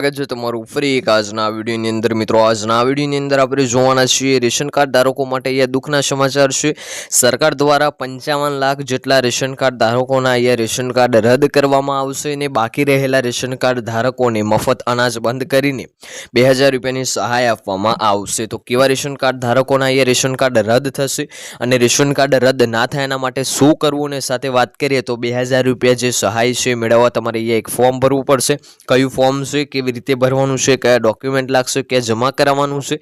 સ્વાગત છે તમારું ફરી એક આજના વિડીયોની અંદર મિત્રો। આજના વિડીયોની અંદર આપણે જોવાના છીએ રેશન કાર્ડ ધારકો માટે અહીંયા દુઃખના સમાચાર છે। સરકાર દ્વારા 55 લાખ જેટલા રેશન કાર્ડ ધારકોના અહીંયા રેશન કાર્ડ રદ કરવામાં આવશે અને બાકી રહેલા રેશન કાર્ડ ધારકોને મફત અનાજ બંધ કરીને 2000 રૂપિયાની સહાય આપવામાં આવશે। તો કેવા રેશન કાર્ડ ધારકોના અહીંયા રેશન કાર્ડ રદ થશે અને રેશન કાર્ડ રદ ના થાય એના માટે શું કરવું ને સાથે વાત કરીએ તો 2000 રૂપિયા જે સહાય છે મેળવવા તમારે અહીંયા એક ફોર્મ ભરવું પડશે। કયું ફોર્મ છે, કેવી રીતે ભરવાનું છે, કયા ડોક્યુમેન્ટ લાગશે, ક્યાં જમા કરાવવાનું છે,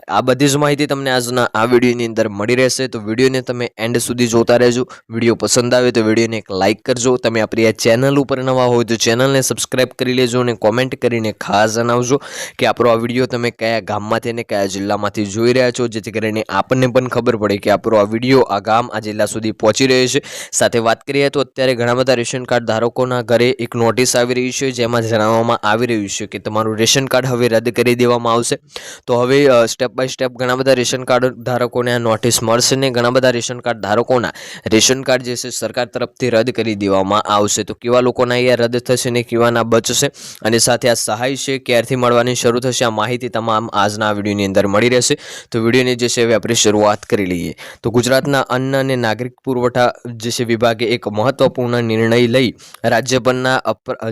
આ બધી જ માહિતી તમને આજના આ વિડીયોની અંદર મળી રહેશે। તો વિડીયોને તમે એન્ડ સુધી જોતા રહેજો। વિડીયો પસંદ આવે તો વિડીયોને એક લાઇક કરજો। તમે આપણી આ ચેનલ ઉપર નવા હોય તો ચેનલને સબસ્ક્રાઇબ કરી લેજો અને કોમેન્ટ કરીને ખાસ જણાવજો કે આપણો આ વિડીયો તમે કયા ગામમાંથી અને કયા જિલ્લામાંથી જોઈ રહ્યા છો, જેથી કરીને આપણને પણ ખબર પડે કે આપણો આ વિડીયો આ ગામ આ જિલ્લા સુધી પહોંચી રહ્યો છે। સાથે વાત કરીએ તો અત્યારે ઘણા બધા રેશન કાર્ડ ધારકોના ઘરે એક નોટિસ આવી રહી છે, જેમાં જણાવવામાં આવી રહ્યું છે કે તમારું રેશન કાર્ડ હવે રદ કરી દેવામાં આવશે। તો હવે સ્ટેપ બાય સ્ટેપ ઘણા બધા રેશન કાર્ડ ધારકોને આ નોટિસ મળશે ને ઘણા બધા રેશન કાર્ડ ધારકોના રેશન કાર્ડ જે છે સરકાર તરફથી રદ કરી દેવામાં આવશે। તો કેવા લોકોના અહીંયા રદ થશે ને કેવાના બચશે અને સાથે આ સહાય છે ક્યારથી મળવાની શરૂ થશે, આ માહિતી તમામ આજના વિડીયોની અંદર મળી રહેશે। તો વિડીયોની જે છે હવે આપણે શરૂઆત કરી લઈએ। તો ગુજરાતના અન્ન અને નાગરિક પુરવઠા જે છે વિભાગે એક મહત્વપૂર્ણ નિર્ણય લઈ રાજ્યભરના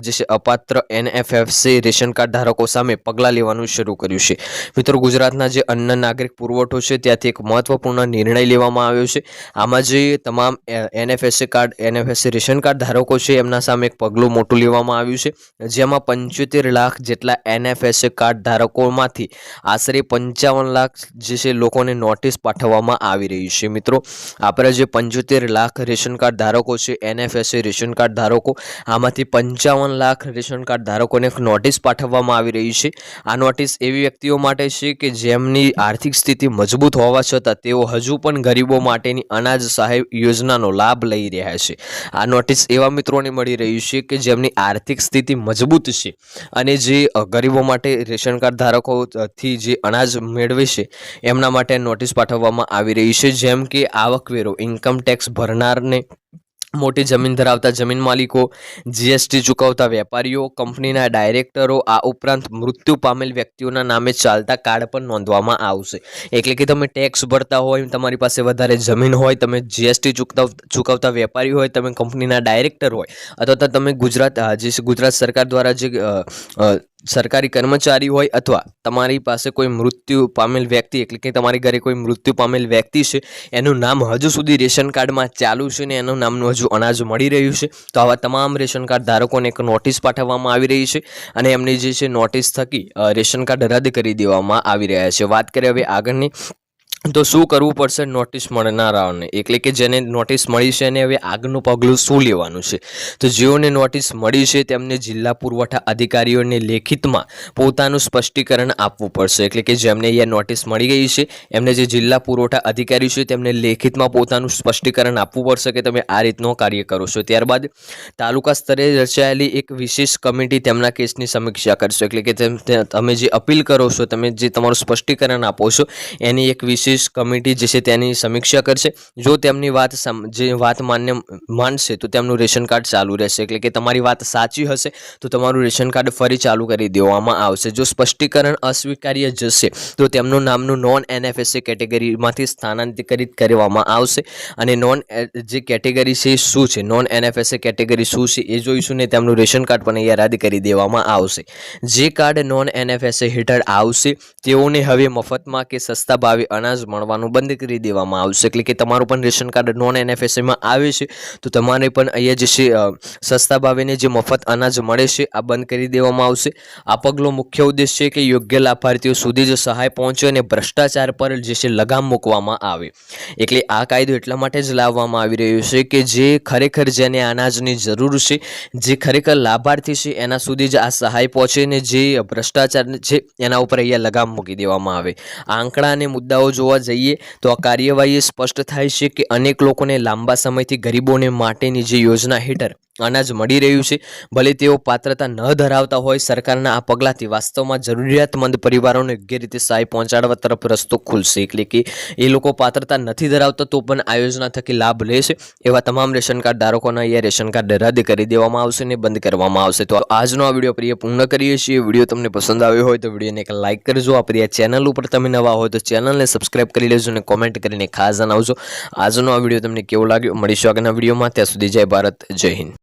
જે છે અપાત્ર NFFC રેશન કાર્ડ ધારકો સામે પગલાં લેવાનું શરૂ કર્યું છે। મિત્રો, ગુજરાતના જે અન્ન નાગરિક પુરવઠો છે ત્યાંથી એક મહત્વપૂર્ણ નિર્ણય લેવામાં આવ્યો છે। આમાં જે તમામ NFFC રેશન કાર્ડ ધારકો છે એમના સામે એક પગલું મોટું લેવામાં આવ્યું છે, જેમાં 75 લાખ જેટલા NFFC કાર્ડ ધારકોમાંથી આશરે 55 લાખ જે છે લોકોને નોટિસ પાઠવવામાં આવી રહી છે। મિત્રો, આપણે જે 75 લાખ રેશન કાર્ડ ધારકો છે NFFC રેશન કાર્ડ ધારકો, આમાંથી 55 લાખ રેશન કાર્ડ ધારકોને નોટિસ પાઠવવામાં આવી રહી છે। આ નોટિસ એવી વ્યક્તિઓ માટે છે કે જેમની આર્થિક સ્થિતિ મજબૂત હોવા છતાં તેઓ હજુ પણ ગરીબો માટેની અનાજ સહાય યોજનાનો લાભ લઈ રહ્યા છે। આ નોટિસ એવા મિત્રોને મળી રહી છે કે જેમની આર્થિક સ્થિતિ મજબૂત છે અને જે ગરીબો માટે રેશન કાર્ડ ધારકોથી જે અનાજ મેળવે છે એમના માટે નોટિસ પાઠવવામાં આવી રહી છે, જેમ કે આવકવેરો, ઇન્કમ ટેક્સ ભરનારને, મોટી જમીન ધરાવતા જમીન માલિકો, GST ચૂકવતા વેપારીઓ, કંપનીના ડાયરેક્ટરો, આ ઉપરાંત મૃત્યુ પામેલ વ્યક્તિઓના નામે ચાલતા કાર્ડ પણ નોંધવામાં આવશે। એટલે કે તમે ટેક્સ ભરતા હોય, તમારી પાસે વધારે જમીન હોય, તમે GST ચૂકવતા વેપારી હોય, તમે કંપનીના ડાયરેક્ટર હોય, અથવા તો તમે ગુજરાત સરકાર દ્વારા જે સરકારી કર્મચારી હોય, અથવા તમારી પાસે કોઈ મૃત્યુ પામેલ વ્યક્તિ એટલે કે તમારી ઘરે કોઈ મૃત્યુ પામેલ વ્યક્તિ છે એનું નામ હજુ સુધી રેશન કાર્ડમાં ચાલુ છે ને એનું નામનું હજુ અનાજ મળી રહ્યું છે, તો આવા તમામ રેશન કાર્ડ ધારકોને એક નોટિસ પાઠવવામાં આવી રહી છે અને એમની જે છે નોટિસ થકી રેશન કાર્ડ રદ કરી દેવામાં આવી રહ્યા છે। વાત કરીએ હવે આગળની, તો શું કરવું પડશે નોટિસ મળનારાઓને, એટલે કે જેને નોટિસ મળી છે અને હવે આગળનું પગલું શું લેવાનું છે। તો જેઓને નોટિસ મળી છે તેમને જિલ્લા પુરવઠા અધિકારીઓને લેખિતમાં પોતાનું સ્પષ્ટીકરણ આપવું પડશે। એટલે કે જેમને અહીંયા નોટિસ મળી ગઈ છે એમને જે જિલ્લા પુરવઠા અધિકારી છે તેમને લેખિતમાં પોતાનું સ્પષ્ટીકરણ આપવું પડશે કે તમે આ રીતનો કાર્ય કરો છો। ત્યારબાદ તાલુકા સ્તરે રચાયેલી એક વિશેષ કમિટી તેમના કેસની સમીક્ષા કરશે। એટલે કે તમે જે અપીલ કરો છો, તમે જે તમારું સ્પષ્ટીકરણ આપો છો એની એક વિશેષ કમિટી જે છે તેની સમીક્ષા કરશે। જો તેમની વાત માન્ય માનશે તો તેમનું રેશન કાર્ડ ચાલુ રહેશે। એટલે કે તમારી વાત સાચી હશે તો તમારું રેશન કાર્ડ ફરી ચાલુ કરી દેવામાં આવશે। જો સ્પષ્ટીકરણ અસ્વીકાર્ય જશે તો તેમનું નામનું નોન NFFC કેટેગરીમાંથી સ્થાનાંતરિત કરવામાં આવશે અને જે કેટેગરી છે શું છે, નોન NFFC કેટેગરી શું છે એ જોઈશું ને તેમનું રેશન કાર્ડ પણ અહીંયા રદ કરી દેવામાં આવશે। જે કાર્ડ નોન NFFC હેઠળ આવશે તેઓને હવે મફતમાં કે સસ્તા ભાવે અનાજ મળવાનું બંધ કરી દેવામાં આવશે। એટલે કે તમારું પણ રેશન કાર્ડ નોન NFFC માં આવે છે તો તમારે પણ અહીંયા જે છે સસ્તા ભાવેને જે મફત અનાજ મળે છે આ બંધ કરી દેવામાં આવશે। આ પગલો મુખ્ય ઉદ્દેશ છે કે યોગ્ય લાભાર્થીઓ સુધી જ સહાય પહોંચે અને ભ્રષ્ટાચાર પર જે છે લગામ મૂકવામાં આવે। એટલે આ કાયદો એટલા માટે જ લાવવામાં આવી રહ્યો છે કે જે ખરેખર જેને અનાજની જરૂર છે, જે ખરેખર લાભાર્થી છે એના સુધી જ આ સહાય પહોંચે ને જે ભ્રષ્ટાચાર છે એના ઉપર અહીંયા લગામ મૂકી દેવામાં આવે। આંકડા અને મુદ્દાઓ જોવા જઈએ તો આ કાર્યવાહી સ્પષ્ટ થાય છે કે અનેક લોકોને લાંબા સમયથી ગરીબોને માટેની જે યોજના હેઠળ અનાજ મળી રહ્યું છે, ભલે તેઓ પાત્રતા ન ધરાવતા હોય. સરકારના આ પગલાંથી વાસ્તવમાં જરૂરિયાતમંદ પરિવારોને યોગ્ય રીતે સહાય પહોંચાડવા તરફ રસ્તો ખુલશે. એટલે કે એ લોકો પાત્રતા નથી ધરાવતા તો પણ આ યોજના થકી લાભ લેશે. એવા તમામ રેશન કાર્ડ ધારકોના અહીંયા રેશન કાર્ડ રદ કરી દેવામાં આવશે ને બંધ કરવામાં આવશે. તો આજનો આ વિડીયો પ્રિય પૂર્ણ કરીએ છીએ. વિડીયો તમને પસંદ આવ્યો હોય તો વિડીયોને એક લાઇક કરજો. આપણી આ ચેનલ ઉપર તમે નવા હોય તો ચેનલને સબસ્ક્રાઇબ કરી લેજો અને કોમેન્ટ કરીને ખાસ જણાવજો આજનો આ વિડીયો તમને કેવો લાગ્યો. મળીશું આગળના વિડીયોમાં. ત્યાં સુધી જય ભારત, જય હિન્દ.